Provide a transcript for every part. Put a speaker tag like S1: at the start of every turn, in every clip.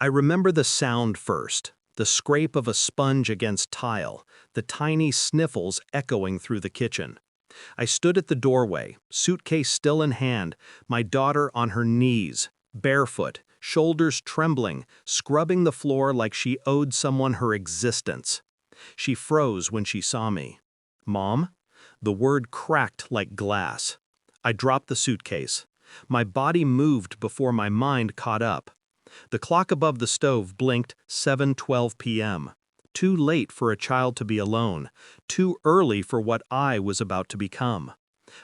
S1: I remember the sound first, the scrape of a sponge against tile, the tiny sniffles echoing through the kitchen. I stood at the doorway, suitcase still in hand, my daughter on her knees, barefoot, shoulders trembling, scrubbing the floor like she owed someone her existence. She froze when she saw me. "Mom?" The word cracked like glass. I dropped the suitcase. My body moved before my mind caught up. The clock above the stove blinked 7:12 p.m. Too late for a child to be alone, too early for what I was about to become.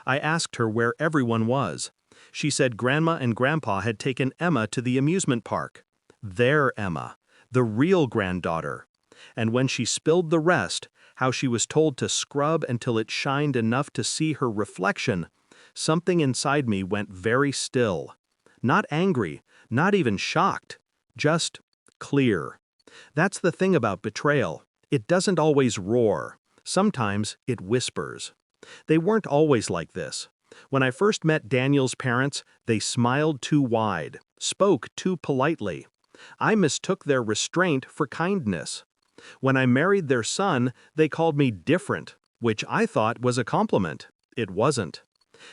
S1: I asked her where everyone was. She said Grandma and Grandpa had taken Emma to the amusement park. Their Emma, the real granddaughter. And when she spilled the rest, how she was told to scrub until it shined enough to see her reflection, something inside me went very still. Not angry, not even shocked, just clear. That's the thing about betrayal. It doesn't always roar. Sometimes it whispers. They weren't always like this. When I first met Daniel's parents, they smiled too wide, spoke too politely. I mistook their restraint for kindness. When I married their son, they called me different, which I thought was a compliment. It wasn't.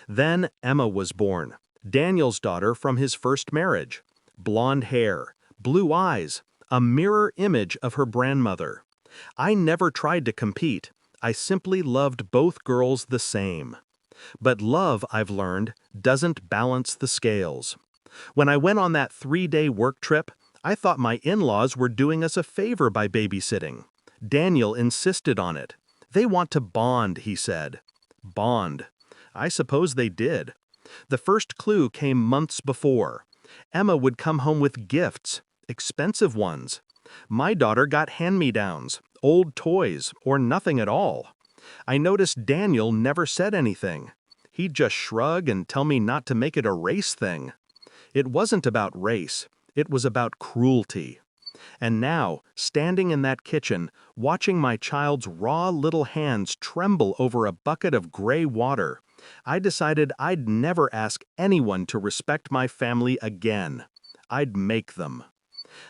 S1: Then Emma was born, Daniel's daughter from his first marriage. Blonde hair, blue eyes, a mirror image of her grandmother. I never tried to compete. I simply loved both girls the same. But love, I've learned, doesn't balance the scales. When I went on that 3-day work trip, I thought my in-laws were doing us a favor by babysitting. Daniel insisted on it. They want to bond, he said. Bond. I suppose they did. The first clue came months before. Emma would come home with gifts, expensive ones. My daughter got hand-me-downs, old toys, or nothing at all. I noticed Daniel never said anything. He'd just shrug and tell me not to make it a race thing. It wasn't about race. It was about cruelty. And now, standing in that kitchen, watching my child's raw little hands tremble over a bucket of gray water, I decided I'd never ask anyone to respect my family again. I'd make them.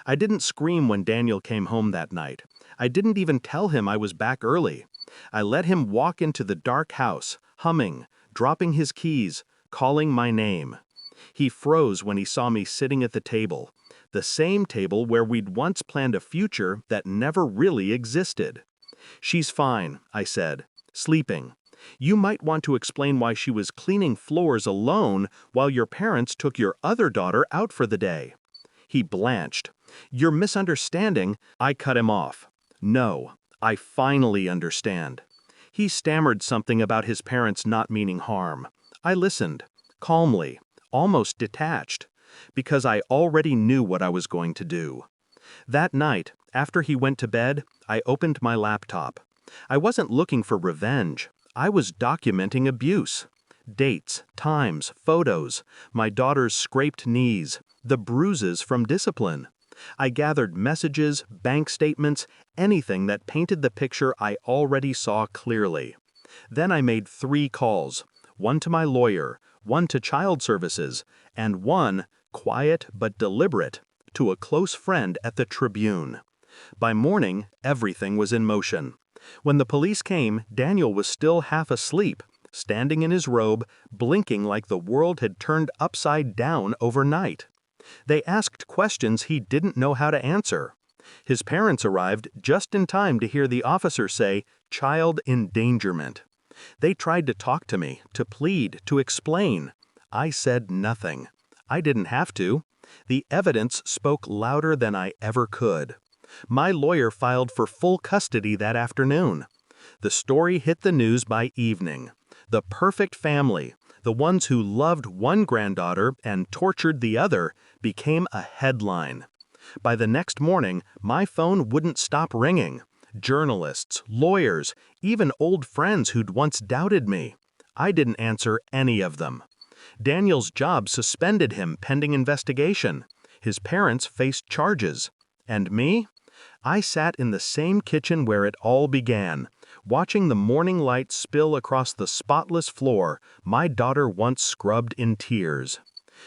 S1: I didn't scream when Daniel came home that night. I didn't even tell him I was back early. I let him walk into the dark house, humming, dropping his keys, calling my name. He froze when he saw me sitting at the table, the same table where we'd once planned a future that never really existed. "She's fine," I said, "sleeping. You might want to explain why she was cleaning floors alone while your parents took your other daughter out for the day." He blanched. "You're misunderstanding." I cut him off. "No, I finally understand." He stammered something about his parents not meaning harm. I listened, calmly, almost detached, because I already knew what I was going to do. That night, after he went to bed, I opened my laptop. I wasn't looking for revenge. I was documenting abuse. Dates, times, photos, my daughter's scraped knees, the bruises from discipline. I gathered messages, bank statements, anything that painted the picture I already saw clearly. Then I made 3 calls, one to my lawyer, one to child services, and one, quiet but deliberate, to a close friend at the Tribune. By morning, everything was in motion. When the police came, Daniel was still half asleep, standing in his robe, blinking like the world had turned upside down overnight. They asked questions he didn't know how to answer. His parents arrived just in time to hear the officer say, "Child endangerment." They tried to talk to me, to plead, to explain. I said nothing. I didn't have to. The evidence spoke louder than I ever could. My lawyer filed for full custody that afternoon. The story hit the news by evening. The perfect family, the ones who loved one granddaughter and tortured the other, became a headline. By the next morning, my phone wouldn't stop ringing. Journalists, lawyers, even old friends who'd once doubted me. I didn't answer any of them. Daniel's job suspended him pending investigation. His parents faced charges. And me? I sat in the same kitchen where it all began, watching the morning light spill across the spotless floor my daughter once scrubbed in tears.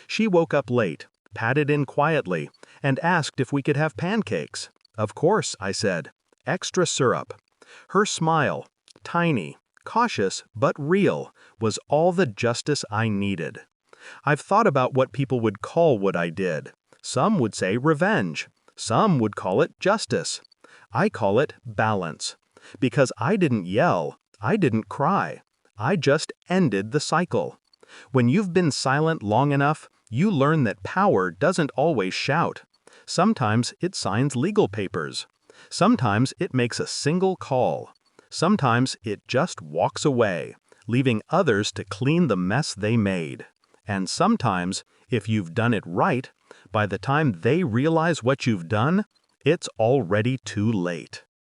S1: She woke up late, patted in quietly, and asked if we could have pancakes. Of course, I said. Extra syrup. Her smile, tiny, cautious, but real, was all the justice I needed. I've thought about what people would call what I did. Some would say revenge. Some would call it justice. I call it balance. Because I didn't yell, I didn't cry. I just ended the cycle. When you've been silent long enough, you learn that power doesn't always shout. Sometimes it signs legal papers. Sometimes it makes a single call. Sometimes it just walks away, leaving others to clean the mess they made. And sometimes, if you've done it right, by the time they realize what you've done, it's already too late.